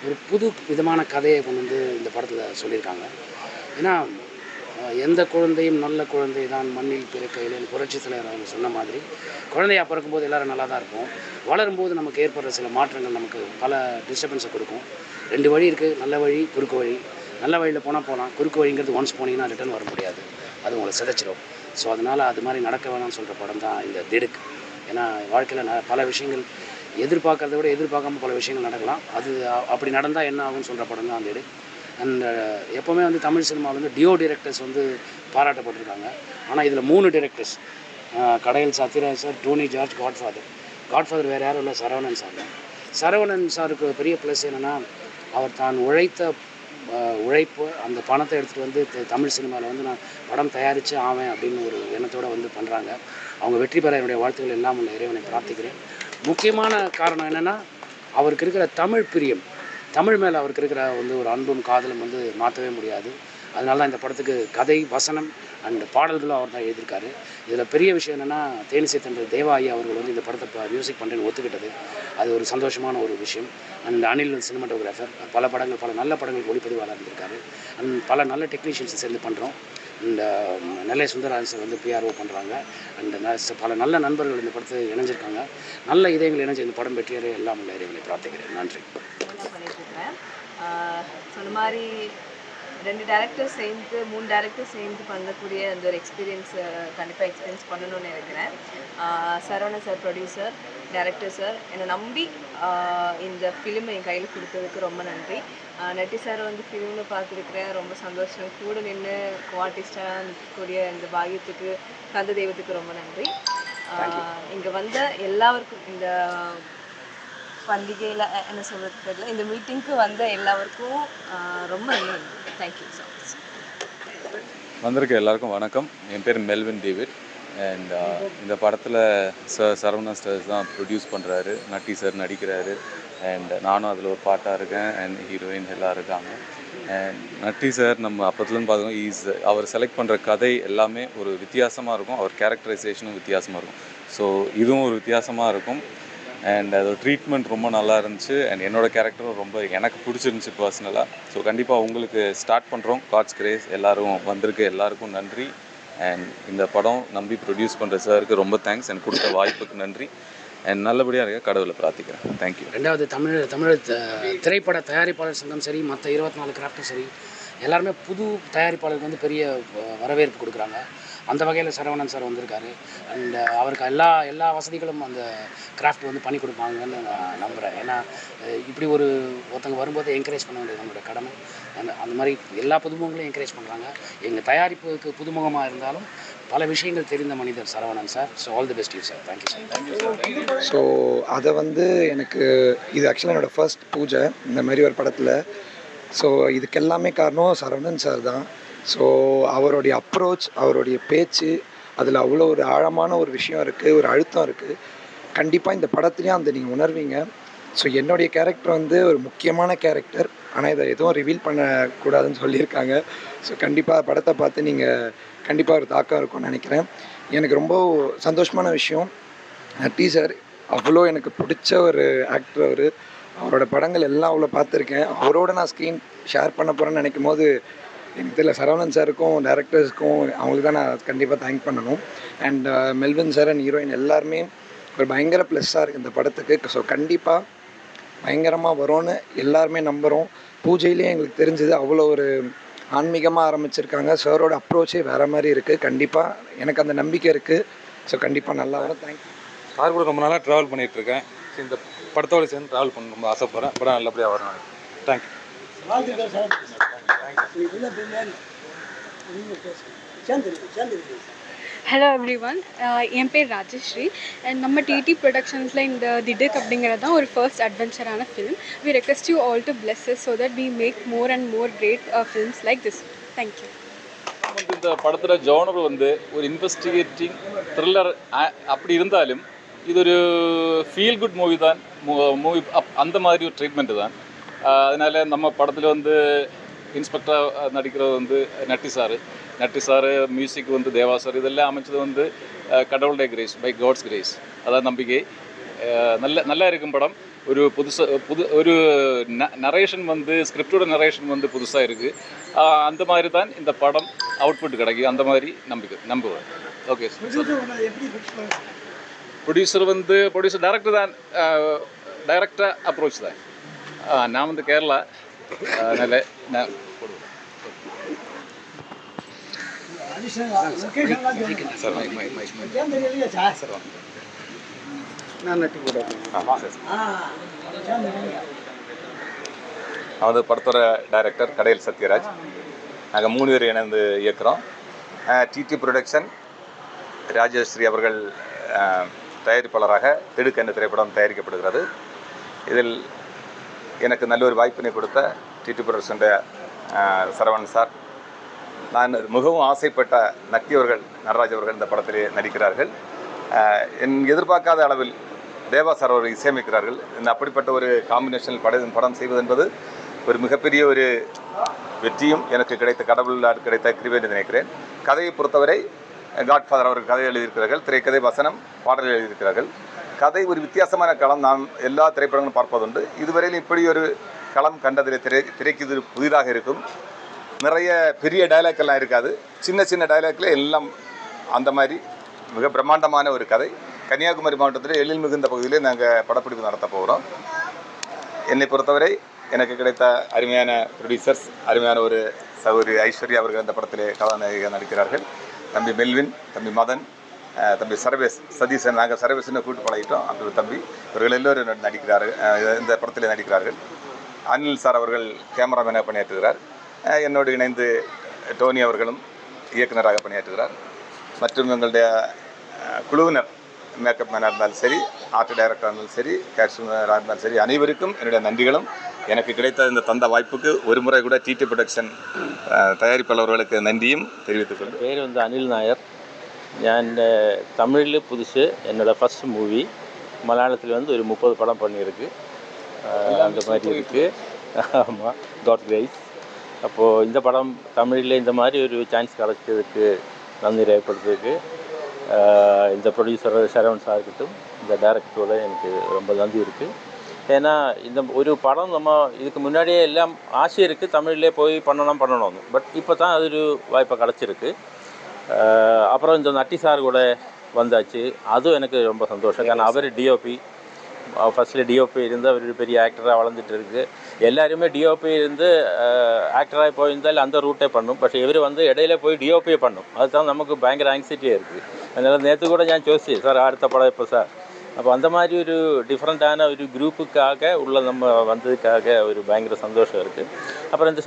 ஒரு புது விதமான கதையை கொண்டு வந்து இந்த படத்தில் சொல்லியிருக்காங்க. ஏன்னா எந்த குழந்தையும் நல்ல குழந்தை தான் மண்ணில் பிறக்கையில் புரட்சி தலைவர் அவங்க சொன்ன மாதிரி குழந்தையா பிறக்கும்போது எல்லோரும் நல்லா தான் இருப்போம். வளரும்போது நமக்கு ஏற்படுற சில மாற்றங்கள் நமக்கு பல டிஸ்டர்பன்ஸை கொடுக்கும். 2 வழி இருக்குது, நல்ல வழி, குறுக்கு வழி. நல்ல வழியில் போகலாம். குறுக்கு வழிங்கிறது ஒன்ஸ் போனீங்கன்னா ரிட்டர்ன் வர முடியாது, அது உங்களை சிதைச்சிடும். ஸோ அதனால் அது மாதிரி நடக்க வேணாம்னு சொல்கிற படம் தான் இந்த திடுக்கு. ஏன்னா வாழ்க்கையில் பல விஷயங்கள் எதிர்பார்க்கறத விட எதிர்பார்க்காம பல விஷயங்கள் நடக்கலாம். அது அப்படி நடந்தால் என்ன ஆகும்னு சொல்கிற படம் தான் அந்த திடுக்கு. அண்ட் எப்போவுமே வந்து தமிழ் சினிமாவில் வந்து டியோ டிரெக்டர்ஸ் வந்து பாராட்டப்பட்டிருக்காங்க. ஆனால் இதில் 3 டிரெக்டர்ஸ், கடையல் Sathyaraj sir, Tony George, godfather வேறு யாரும் இல்லை, சரவணன் சார் தான். சரவணன் சாருக்கு பெரிய ப்ளஸ் என்னென்னா, அவர் தான் உழைத்த உழைப்பு, அந்த பணத்தை எடுத்துகிட்டு வந்து தமிழ் சினிமாவில் வந்து நான் படம் தயாரித்து ஆவேன் அப்படின்னு ஒரு எண்ணத்தோடு வந்து பண்ணுறாங்க. அவங்க வெற்றி பெற என்னுடைய வாழ்த்துக்கள் எல்லாம் உள்ள இறைவனை பிரார்த்திக்கிறேன். முக்கியமான காரணம் என்னென்னா, அவருக்கு இருக்கிற தமிழ் பிரியம், தமிழ் மேலே அவருக்கு இருக்கிற வந்து ஒரு அன்பும் காதலும் வந்து மாற்றவே முடியாது. அதனால தான் இந்த படத்துக்கு கதை, வசனம் அண்ட் பாடல்களும் அவர் தான் எழுதியிருக்காரு. இதில் பெரிய விஷயம் என்னென்னா, தேனிசை தென்றல் தேவா ஐயா அவர்கள் வந்து இந்த படத்தை மியூசிக் பண்ணுறேன்னு ஒத்துக்கிட்டது. அது ஒரு சந்தோஷமான ஒரு விஷயம். அண்ட் அனில் சினிமாட்டோகிராஃபர், பல நல்ல படங்களுக்கு ஒளிப்பதிவாளர் இருந்திருக்காரு. அண்ட் பல நல்ல டெக்னீஷியன்ஸ் சேர்ந்து பண்ணுறோம். இந்த நெல்லை சுந்தரராஜன் சார் வந்து பிஆர்ஓ பண்ணுறாங்க. அண்ட் பல நல்ல நண்பர்கள் இந்த படத்தை இணைஞ்சிருக்காங்க. நல்ல இதயங்கள் இணைஞ்சு இந்த படம் வெற்றியடைய எல்லாம் உள்ள இறைவனை பிரார்த்திக்கிறேன். நன்றி. சொன்ன மாதிரி 2 டேரக்டர்ஸ் சேர்ந்து 3 டேரக்டர்ஸ் சேர்ந்து பண்ணக்கூடிய அந்த ஒரு எக்ஸ்பீரியன்ஸ் கண்டிப்பாக எக்ஸ்பீரியன்ஸ் பண்ணணும்னு நினைக்கிறேன். Saravanan sir producer, director sir என்னை நம்பி இந்த ஃபிலிமை என் கையில் கொடுத்ததுக்கு ரொம்ப நன்றி. நட்டி சார் வந்து ஃபிலிம்னு பார்த்துருக்குறேன், ரொம்ப சந்தோஷம். கூட நின்று ஆர்டிஸ்டாக நிற்கக்கூடிய இந்த பாகியத்துக்கு, கந்த தெய்வத்துக்கு ரொம்ப நன்றி. இங்கே வந்த எல்லாருக்கும், இந்த பண்டிகையில் என்ன சொல்கிறது தெரியல, இந்த மீட்டிங்க்கு வந்த எல்லாருக்கும் ரொம்ப தேங்க்யூ ஸோ மச். வந்திருக்க எல்லாருக்கும் வணக்கம். என் பேர் மெல்வின் டேவிட். அண்ட் இந்த படத்தில் சரவணன் சார் தான் ப்ரொடியூஸ் பண்ணுறாரு, நட்டி சார் நடிக்கிறாரு, அண்ட் நானும் அதில் ஒரு பாட்டாக இருக்கேன், அண்ட் ஹீரோயின் எல்லாம் இருக்காங்க. அண்ட் நட்டி சார் நம்ம அப்பத்துலேருந்து பார்த்தோம், அவர் செலக்ட் பண்ணுற கதை எல்லாமே ஒரு வித்தியாசமாக இருக்கும், அவர் கேரக்டரைசேஷனும் வித்தியாசமாக இருக்கும். ஸோ இதுவும் ஒரு வித்தியாசமாக இருக்கும். அண்ட் அதோட ட்ரீட்மெண்ட் ரொம்ப நல்லா இருந்துச்சு. அண்ட் என்னோடய கேரக்டரும் ரொம்ப எனக்கு பிடிச்சிருந்துச்சி பர்சனலாக. ஸோ கண்டிப்பாக உங்களுக்கு ஸ்டார்ட் பண்ணுறோம். God's grace. எல்லோரும் வந்திருக்கு, எல்லாருக்கும் நன்றி. அண்ட் இந்த படம் நம்பி ப்ரொடியூஸ் பண்ணுற சாருக்கு ரொம்ப தேங்க்ஸ். எனக்கு கொடுத்த வாய்ப்புக்கு நன்றி. அண்ட் நல்லபடியாக இருக்க கடவுளை பிரார்த்திக்கிறேன். தேங்க்யூ. ரெண்டாவது, தமிழ் திரைப்பட தயாரிப்பாளர் சங்கம் சரி, மற்ற 24 கிராஃப்டும் சரி, எல்லாருமே புது தயாரிப்பாளருக்கு வந்து பெரிய வரவேற்பு கொடுக்குறாங்க. அந்த வகையில் சரவணன் சார் வந்திருக்காரு. அண்ட் அவருக்கு எல்லா வசதிகளும் அந்த கிராஃப்ட் வந்து பண்ணி கொடுப்பாங்கன்னு நான் நம்புகிறேன். ஏன்னா இப்படி ஒருத்தங்க வரும்போது என்கரேஜ் பண்ண வேண்டியது நம்மளோட கடமை. அந்த மாதிரி எல்லா புதுமுகங்களையும் என்கரேஜ் பண்ணுறாங்க. எங்கள் தயாரிப்புக்கு புதுமுகமாக இருந்தாலும் பல விஷயங்கள் தெரிந்த மனிதர் Saravanan sir. So all the best you sir. Thank you sir. So அதை வந்து எனக்கு இது ஆக்சுவலாக என்னோடய ஃபர்ஸ்ட் பூஜை இந்த மாதிரி ஒரு படத்தில். ஸோ இதுக்கு எல்லாமே காரணம் சரவணன் சார் தான். ஸோ அவருடைய அப்ரோச், அவருடைய பேச்சு, அதில் அவ்வளோ ஒரு ஆழமான ஒரு விஷயம் இருக்குது, ஒரு அழுத்தம் இருக்குது. கண்டிப்பாக இந்த படத்துலேயும் அந்த நீங்கள் உணர்வீங்க. ஸோ என்னுடைய கேரக்டர் வந்து ஒரு முக்கியமான கேரக்டர், ஆனால் இதை எதுவும் ரிவீல் பண்ணக்கூடாதுன்னு சொல்லியிருக்காங்க. ஸோ கண்டிப்பாக படத்தை பார்த்து நீங்கள் கண்டிப்பாக ஒரு தாக்கம் இருக்கும்னு நினைக்கிறேன். எனக்கு ரொம்ப சந்தோஷமான விஷயம், நட்டி சார் அவ்வளோ எனக்கு பிடிச்ச ஒரு ஆக்டர். அவரோட படங்கள் எல்லாம் அவ்வளோ பார்த்துருக்கேன். அவரோட நான் ஸ்க்ரீன் ஷேர் பண்ண போகிறேன்னு நினைக்கும் போது எனக்கு தெரியல, சரவணன் சாருக்கும் டேரக்டர்ஸ்க்கும் அவங்களுக்கு தான் நான் கண்டிப்பாக தேங்க் பண்ணணும். And Melvin sir and heroine எல்லாருமே ஒரு பயங்கர ப்ளஸ்ஸாக இருக்குது இந்த படத்துக்கு. ஸோ கண்டிப்பாக பயங்கரமாக வரும்னு எல்லாருமே நம்புகிறோம். பூஜையிலே எங்களுக்கு தெரிஞ்சது அவ்வளோ ஒரு ஆன்மீகமாக ஆரம்பிச்சிருக்காங்க. சாரோட அப்ரோச்சே வேறு மாதிரி இருக்குது. கண்டிப்பாக எனக்கு அந்த நம்பிக்கை இருக்குது. ஸோ கண்டிப்பாக நல்லா வரும். தேங்க்யூ. சார் கூட ரொம்ப நாளாக ட்ராவல் பண்ணிகிட்ருக்கேன். இந்த படத்தோடு சேர்ந்து ட்ராவல் பண்ண ரொம்ப ஆசைப்பட்றேன். படம் நல்லபடியாக வரணும். தேங்க்யூ. ஹலோ எவ்ரிவன், என் பேர் ராஜஸ்ரீ. அண்ட் நம்ம டிடி ப்ரொடக்ஷன்ஸில் இந்த திடுக் அப்படிங்கிறது தான் ஒரு ஃபர்ஸ்ட் அட்வென்ச்சரான film. We request you all to bless us so that we make more and more great films like this. Thank you. இந்த படத்தில் ஜோனர் வந்து ஒரு இன்வெஸ்டிகேட்டிங் த்ரில்லர் அப்படி இருந்தாலும் இது ஒரு ஃபீல் குட் மூவி தான். மூவி அந்த மாதிரி ஒரு ட்ரீட்மெண்ட்டு தான். அதனால் நம்ம படத்தில் வந்து இன்ஸ்பெக்டராக நடிக்கிறது வந்து நட்டி சாரு மியூசிக் வந்து தேவா சார், இதெல்லாம் அமைச்சது வந்து கடவுளுடைய கிரேஸ், பை காட்ஸ் கிரேஸ். அதான் நம்பிக்கை. நல்லா இருக்கும் படம். ஒரு ஒரு நரேஷன் வந்து ஸ்கிரிப்டோட நரேஷன் வந்து புதுசாக இருக்குது. அந்த மாதிரி தான் இந்த படம் அவுட்புட் கிடைக்கும், அந்த மாதிரி நம்புவேன். ஓகே. ப்ரொடியூசர் டைரக்டர் தான், டைரக்டாக அப்ரோச் தான். நான் வந்து கேரளா, அதனால் நான் நான் வந்து படத்தோட டைரக்டர் கடையல் சத்யராஜ். நாங்கள் 3 பேர் இணைந்து இயக்குறோம். டிடி ப்ரொடக்ஷன், ராஜஸ்ரீ அவர்கள் தயாரிப்பாளராக திடுக்கு என்ற திரைப்படம் தயாரிக்கப்படுகிறது. இதில் எனக்கு நல்ல ஒரு வாய்ப்பினை கொடுத்த டிடி ப்ரொடக்ஷனுடைய சரவணன் சார், நான் மிகவும் ஆசைப்பட்ட நட்டி அவர்கள், நடராஜ் அவர்கள் இந்த படத்திலே நடிக்கிறார்கள். என் எதிர்பார்க்காத அளவில் தேவா சார் அவர்கள் இசையமைக்கிறார்கள். இந்த அப்படிப்பட்ட ஒரு காம்பினேஷன் படம் செய்வது என்பது ஒரு மிகப்பெரிய ஒரு வெற்றியும் எனக்கு கிடைத்த கடவுளால் கிடைத்த கிருபை என்று நினைக்கிறேன். கதையை பொறுத்தவரை காட்ஃபாதர் அவர்கள் கதை எழுதியிருக்கிறார்கள், திரைக்கதை வசனம் பாடல்கள் எழுதியிருக்கிறார்கள். கதை ஒரு வித்தியாசமான களம் நாம் எல்லா திரைப்படங்களும் பார்ப்பதுண்டு. இதுவரையில் இப்படி ஒரு களம் கண்டதில் திரைக்கு இது புதிதாக இருக்கும். நிறைய பெரிய டைலாக் எல்லாம் இருக்காது, சின்ன சின்ன டைலாக்ல எல்லாம் அந்த மாதிரி மிக பிரம்மாண்டமான ஒரு கதை. கன்னியாகுமரி மாவட்டத்தில் எழில் மிகுந்த பகுதியிலே நாங்கள் படப்பிடிப்பு நடத்த போகிறோம். என்னை பொறுத்தவரை எனக்கு கிடைத்த அருமையான ப்ரொடியூசர்ஸ், அருமையான ஒரு சகோதரி ஐஸ்வர்யா அவர்கள் இந்த படத்திலே கதாநாயகியாக நடிக்கிறார்கள். தம்பி மெல்வின், தம்பி மதன், தம்பி சர்வேஸ், சதீஷன், நாங்கள் சர்வேஸ்ன்னு கூட்டு பழகிட்டோம். அப்படி தம்பி இவர்கள் எல்லோரும் நடிக்கிறார்கள், இந்த படத்தில் நடிக்கிறார்கள். அனில் சார் அவர்கள் கேமராமேனாக பணியாற்றுகிறார். என்னோடு இணைந்து டோனி அவர்களும் இயக்குநராக பணியாற்றுகிறார். மற்றும் எங்களுடைய குழுவினர், மேக்கப் மேனாக இருந்தாலும் சரி, ஆர்ட் டைரக்டராக இருந்தாலும் சரி, கேட்ஸ்மேனாக இருந்தாலும் சரி, அனைவருக்கும் என்னுடைய நன்றிகளும். எனக்கு கிடைத்த இந்த தந்த வாய்ப்புக்கு ஒரு முறை கூட டிடி ப்ரொடக்ஷன் தயாரிப்பாளர்களுக்கு நன்றியும் தெரிவித்துக் கொள்கிறேன். பேர் வந்து அனில் நாயர். ഞാൻ தமிழில் புதுசு, என்னோடய ஃபஸ்ட் மூவி. மலையாளத்தில் வந்து ஒரு 30 படம் பண்ணியிருக்கு, அந்த மாதிரி இருக்குது. ஆமாம், காட் கிரேஸ். அப்போது இந்த படம் தமிழில் இந்த மாதிரி ஒரு சான்ஸ் கிடைச்சதுக்கு நன்றி ரேகப்படுத்துறதுக்கு இந்த ப்ரொடியூசர் சரவணன் சார்கிட்டும் இந்த டைரக்டரோட எனக்கு ரொம்ப நன்றி இருக்குது. ஏன்னா இந்த ஒரு படம் நம்ம இதுக்கு முன்னாடியே எல்லாம் ஆசை இருக்குது, தமிழ்லே போய் பண்ணணும்னு. பட் இப்போ தான் அது ஒரு வாய்ப்பை கிடச்சிருக்கு. அப்புறம் இந்த நட்டி சார் கூட வந்தாச்சு, அதுவும் எனக்கு ரொம்ப சந்தோஷம். കാരണം அவர் டிஓபி, ஃபஸ்ட்டில் டிஓபி இருந்து அவர் ஒரு பெரிய ஆக்டராக வளர்ந்துட்டு இருக்குது. எல்லாருமே டிஓபி இருந்து ஆக்டராக போயிருந்தால் அந்த ரூட்டே பண்ணும். பட் இவர் வந்து இடையில போய் டிஓபியை பண்ணும். அதுதான் நமக்கு பயங்கர ஆங்ஸைட்டியாக இருக்குது. அதனால் நேற்று கூட ഞാൻ ചോദിച്ചു, சார் அடுத்த படம் எப்போ சார்? அப்போ அந்த மாதிரி ஒரு டிஃப்ரெண்ட்டான ஒரு குரூப்புக்காக உள்ள நம்ம வந்ததுக்காக ஒரு பயங்கர சந்தோஷம் இருக்குது. அப்புறம் இந்த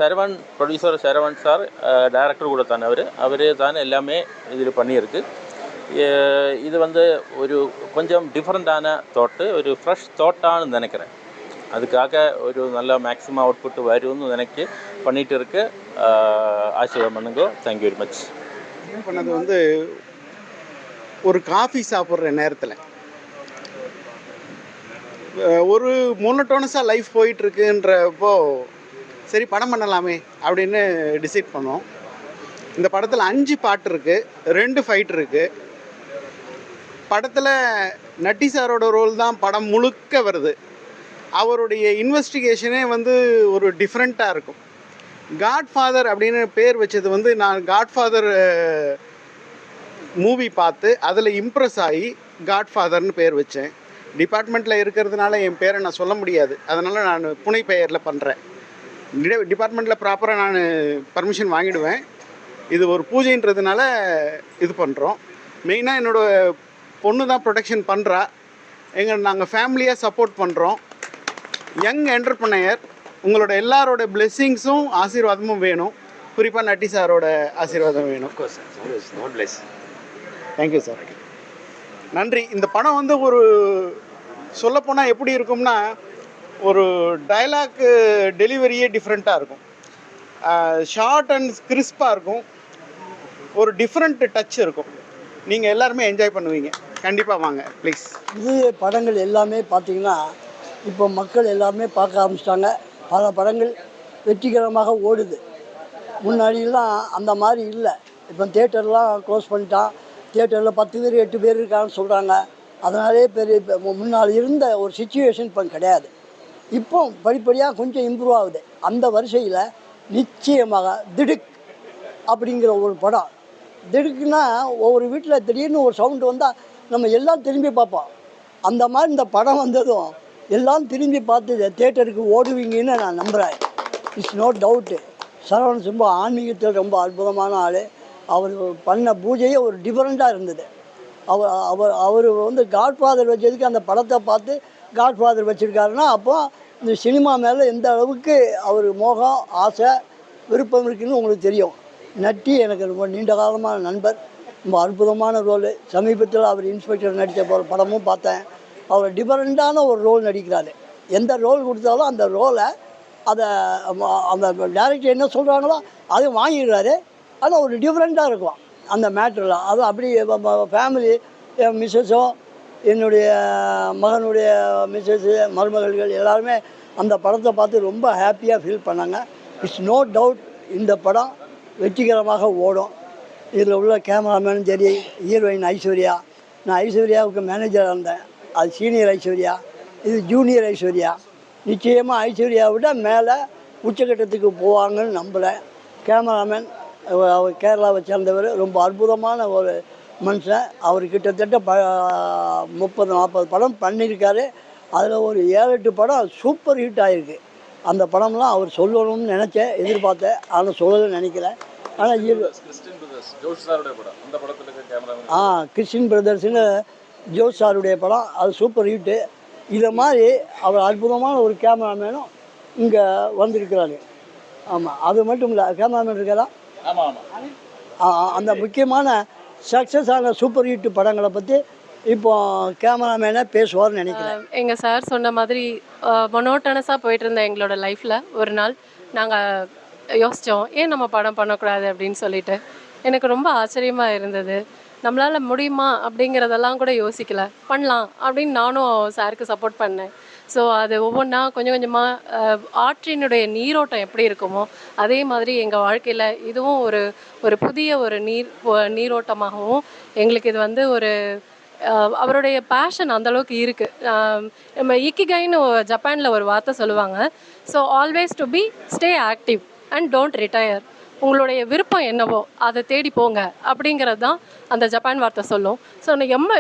ப்ரொடியூசர் சரவண் சார் டைரக்டர் கூட தானே அவர் தானே எல்லாமே இதில் பண்ணியிருக்கு. இது வந்து ஒரு கொஞ்சம் டிஃப்ரெண்ட்டான தாட்டு, ஒரு ஃப்ரெஷ் தாட்டான்னு நினைக்கிறேன். அதுக்காக ஒரு நல்ல மேக்ஸிமம் அவுட்புட் வரும்னு நினைக்க பண்ணிகிட்டு இருக்கு. ஆசீர்வாதம் பண்ணுங்க. Thank you very much. பண்ணது வந்து ஒரு காஃபி சாப்பிட்ற நேரத்தில் ஒரு மோனோட்டோனஸாக லைஃப் போயிட்டுருக்குன்றப்போ சரி படம் பண்ணலாமே அப்படின்னு டிசைட் பண்ணோம். இந்த படத்தில் 5 பாட்டு இருக்குது, 2 ஃபைட் இருக்குது. படத்தில் நட்டி சாரோட ரோல் தான் படம் முழுக்க வருது. அவருடைய இன்வெஸ்டிகேஷனே வந்து ஒரு டிஃப்ரெண்ட்டாக இருக்கும். காட்ஃபாதர் அப்படின்னு பேர் வச்சது வந்து நான் காட்ஃபாதர் மூவி பார்த்து அதில் இம்ப்ரெஸ் ஆகி காட்ஃபாதர்னு பேர் வச்சேன். டிபார்ட்மெண்ட்டில் இருக்கிறதுனால என் பேரை நான் சொல்ல முடியாது, அதனால் நான் புனை பெயரில் பண்ணுறேன். டிபார்ட்மெண்ட்டில் ப்ராப்பராக நான் பர்மிஷன் வாங்கிடுவேன். இது ஒரு பூஜைன்றதுனால இது பண்ணுறோம். மெயினாக என்னோடய பொண்ணு தான் ப்ரொடக்ஷன் பண்ணுறா. நாங்கள் ஃபேமிலியாக சப்போர்ட் பண்ணுறோம். யங் என்டர்ப்ரனர், உங்களோட எல்லாரோட பிளெஸ்ஸிங்ஸும் ஆசீர்வாதமும் வேணும். குறிப்பாக நட்டி சாரோட ஆசீர்வாதம் வேணும். தேங்க்யூ சார், நன்றி. இந்த படம் வந்து ஒரு சொல்லப்போனால் எப்படி இருக்கும்னா, ஒரு டைலாக் டெலிவரியே டிஃப்ரெண்ட்டாக இருக்கும். ஷார்ட் அண்ட் கிறிஸ்பாக இருக்கும். ஒரு டிஃப்ரெண்ட் டச் இருக்கும். நீங்கள் எல்லாருமே என்ஜாய் பண்ணுவீங்க. கண்டிப்பாக வாங்க ப்ளீஸ். இது படங்கள் எல்லாமே பார்த்திங்கன்னா இப்போ மக்கள் எல்லாருமே பார்க்க ஆரம்பிச்சிட்டாங்க. பல படங்கள் வெற்றிகரமாக ஓடுது. முன்னாடிலாம் அந்த மாதிரி இல்லை. இப்போ தியேட்டர்லாம் க்ளோஸ் பண்ணிட்டான். தியேட்டரில் 10 பேர் 8 பேர் இருக்கான்னு சொல்கிறாங்க. அதனாலே முன்னால் இருந்த ஒரு சுச்சுவேஷன் இப்போ கிடையாது. இப்போ படிப்படியாக கொஞ்சம் இம்ப்ரூவ் ஆகுது. அந்த வரிசையில் நிச்சயமாக திடுக் அப்படிங்கிற ஒரு படம். திடுக்குன்னா ஒவ்வொரு வீட்டில் திடீர்னு ஒரு சவுண்டு வந்தால் நம்ம எல்லாம் திரும்பி பார்ப்போம். அந்த மாதிரி இந்த படம் வந்ததும் எல்லாம் திரும்பி பார்த்து தியேட்டருக்கு ஓடுவீங்கன்னு நான் நம்புகிறேன். It's no doubt. சரவணன் ரொம்ப ஆன்மீகத்தில் ரொம்ப அற்புதமான ஆள். அவர் பண்ண பூஜையே ஒரு டிஃப்ரெண்ட்டாக இருந்தது. அவர் வந்து காட்ஃபாதர் வச்சதுக்கு அந்த படத்தை பார்த்து காட்ஃபாதர் வச்சுருக்காருன்னா அப்போ இந்த சினிமா மேலே எந்த அளவுக்கு அவர் மோகம், ஆசை, விருப்பம் இருக்குதுன்னு உங்களுக்கு தெரியும். நட்டி எனக்கு ரொம்ப நீண்ட காலமான நண்பர். ரொம்ப அற்புதமான ரோலு. சமீபத்தில் அவர் இன்ஸ்பெக்டர் நடித்த படமும் பார்த்தேன். அவர் டிஃபரெண்ட்டான ஒரு ரோல் நடிக்கிறாரு. எந்த ரோல் கொடுத்தாலும் அந்த ரோலை அந்த டேரக்டர் என்ன சொல்கிறாங்களோ அதை வாங்கிடுறாரு. ஆனால் ஒரு டிஃப்ரெண்ட்டாக இருக்கும் அந்த மேட்டரில். அது அப்படி ஃபேமிலி, என் மிஸ்ஸஸோ என்னுடைய மகனுடைய மிஸ்ஸஸ்ஸு மருமகள்கள் எல்லாருமே அந்த படத்தை பார்த்து ரொம்ப ஹாப்பியாக ஃபீல் பண்ணாங்க. இட்ஸ் நோ டவுட் இந்த படம் வெற்றிகரமாக ஓடும். இதில் உள்ள கேமராமேனும் சரி, ஹீரோயின் ஐஸ்வர்யா. நான் ஐஸ்வர்யாவுக்கு மேனேஜராக இருந்தேன். அது சீனியர் ஐஸ்வர்யா, இது ஜூனியர் ஐஸ்வர்யா. நிச்சயமாக ஐஸ்வர்யாவை விட மேலே உச்சக்கட்டத்துக்கு போவாங்கன்னு நம்புகிறேன். கேமராமேன் அவர் கேரளாவை சேர்ந்தவர். ரொம்ப அற்புதமான ஒரு மனுஷன். அவர் கிட்டத்தட்ட 30-40 படம் பண்ணியிருக்காரு. அதில் ஒரு 7-8 படம் சூப்பர் ஹிட் ஆகிருக்கு. அந்த படம்லாம் அவர் சொல்லணும்னு நினச்சேன், எதிர்பார்த்தேன். ஆனால் சொல்லணும்னு நினைக்கல. ஆனால் கிறிஸ்டின் பிரதர்ஸ்னு ஜோஷ் சாருடைய படம், அது சூப்பர் ஹிட்டு. இதை மாதிரி அவர் அற்புதமான ஒரு கேமராமேனும் இங்கே வந்திருக்கிறாரு. ஆமாம், அது மட்டும் இல்லை, கேமராமேன் இருக்காரா? அந்த முக்கியமான சக்ஸஸ் ஆன சூப்பர் ஹிட் படங்களை பற்றி இப்போ கேமராமேனே பேசுவார்னு நினைக்கிறேன். எங்கள் சார் சொன்ன மாதிரி மொனோட்டனஸாக போயிட்டு இருந்த எங்களோட லைஃப்பில் ஒரு நாள் நாங்கள் யோசித்தோம், ஏன் நம்ம படம் பண்ணக்கூடாது அப்படின்னு சொல்லிட்டு. எனக்கு ரொம்ப ஆச்சரியமாக இருந்தது. நம்மளால் முடியுமா அப்படிங்கிறதெல்லாம் கூட யோசிக்கல, பண்ணலாம் அப்படின்னு நானும் சாருக்கு சப்போர்ட் பண்ணேன். ஸோ அது ஒவ்வொன்றா கொஞ்சம் கொஞ்சமாக ஆற்றினுடைய நீரோட்டம் எப்படி இருக்குமோ அதே மாதிரி எங்கள் வாழ்க்கையில் இதுவும் ஒரு புதிய ஒரு நீரோட்டமாகவும் எங்களுக்கு இது வந்து ஒரு அவருடைய பேஷன் அந்தளவுக்கு இருக்குது. நம்ம இக்கிகைன்னு ஜப்பானில் ஒரு வார்த்தை சொல்லுவாங்க. So always to be stay active and don't retire. உங்களுடைய விருப்பம் என்னவோ அதை தேடி போங்க அப்படிங்கிறது தான் அந்த ஜப்பான் வார்த்தை சொல்லும். ஸோ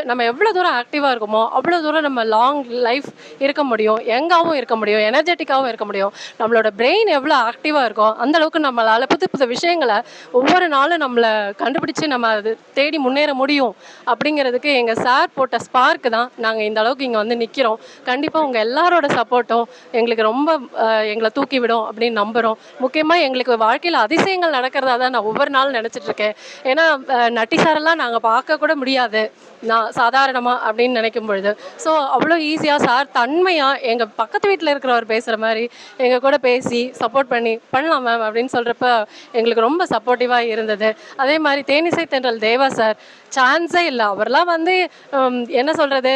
நம்ம எவ்வளோ தூரம் ஆக்டிவாக இருக்கோமோ அவ்வளோ தூரம் நம்ம லாங் லைஃப் இருக்க முடியும், யங்காகவும் இருக்க முடியும், எனர்ஜெட்டிக்காகவும் இருக்க முடியும். நம்மளோட பிரெயின் எவ்வளோ ஆக்டிவாக இருக்கோ அந்தளவுக்கு நம்மளால் புது விஷயங்களை ஒவ்வொரு நாளும் நம்மளை கண்டுபிடிச்சி நம்ம அது தேடி முன்னேற முடியும். அப்படிங்கிறதுக்கு எங்கள் சார் போட்ட ஸ்பார்க்கு தான் நாங்கள் இந்த அளவுக்கு இங்கே வந்து நிற்கிறோம். கண்டிப்பாக உங்கள் எல்லாரோட சப்போர்ட்டும் எங்களுக்கு ரொம்ப எங்களை தூக்கி விடும் அப்படின்னு நம்புகிறோம். முக்கியமாக எங்களுக்கு வாழ்க்கையில் அதிசயங்கள் நடக்கிறதா தான் நான் ஒவ்வொரு நாளும் நினச்சிட்ருக்கேன். ஏன்னா நட்டி சாரெல்லாம் நாங்கள் பார்க்க கூட முடியாது நான் சாதாரணமாக அப்படின்னு நினைக்கும் பொழுது. ஸோ அவ்வளோ ஈஸியாக சார் தன்மையாக எங்கள் பக்கத்து வீட்டில் இருக்கிறவர் பேசுகிற மாதிரி எங்கள் கூட பேசி சப்போர்ட் பண்ணி பண்ணலாம் மேம் அப்படின்னு சொல்கிறப்ப எங்களுக்கு ரொம்ப சப்போர்ட்டிவாக இருந்தது. அதே மாதிரி தேனிசை தென்றல் தேவா சார் சான்ஸே இல்லை. அவரெல்லாம் வந்து என்ன சொல்கிறது,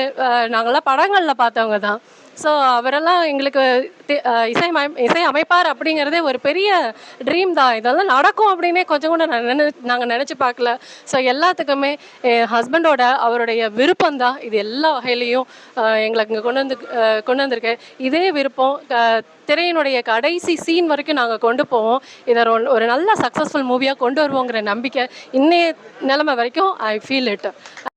நாங்கள்லாம் படங்களில் பார்த்தவங்க தான். ஸோ அவரெல்லாம் எங்களுக்கு இசை அமைப்பார் அப்படிங்கிறதே ஒரு பெரிய ட்ரீம் தான். இதெல்லாம் நடக்கும் அப்படின்னே கொஞ்சம் கூட நாங்கள் நினச்சி பார்க்கல. ஸோ எல்லாத்துக்குமே என் ஹஸ்பண்டோட அவருடைய விருப்பம் தான் இது எல்லா வகையிலையும் எங்களுக்கு இங்கே கொண்டு வந்திருக்கு. இதே விருப்பம் திரையினுடைய கடைசி சீன் வரைக்கும் நாங்கள் கொண்டு போவோம். இதை ஒரு நல்ல சக்ஸஸ்ஃபுல் மூவியாக கொண்டு வருவோங்கிற நம்பிக்கை இன்னைய நிலைமை வரைக்கும் ஐ ஃபீல் இட்.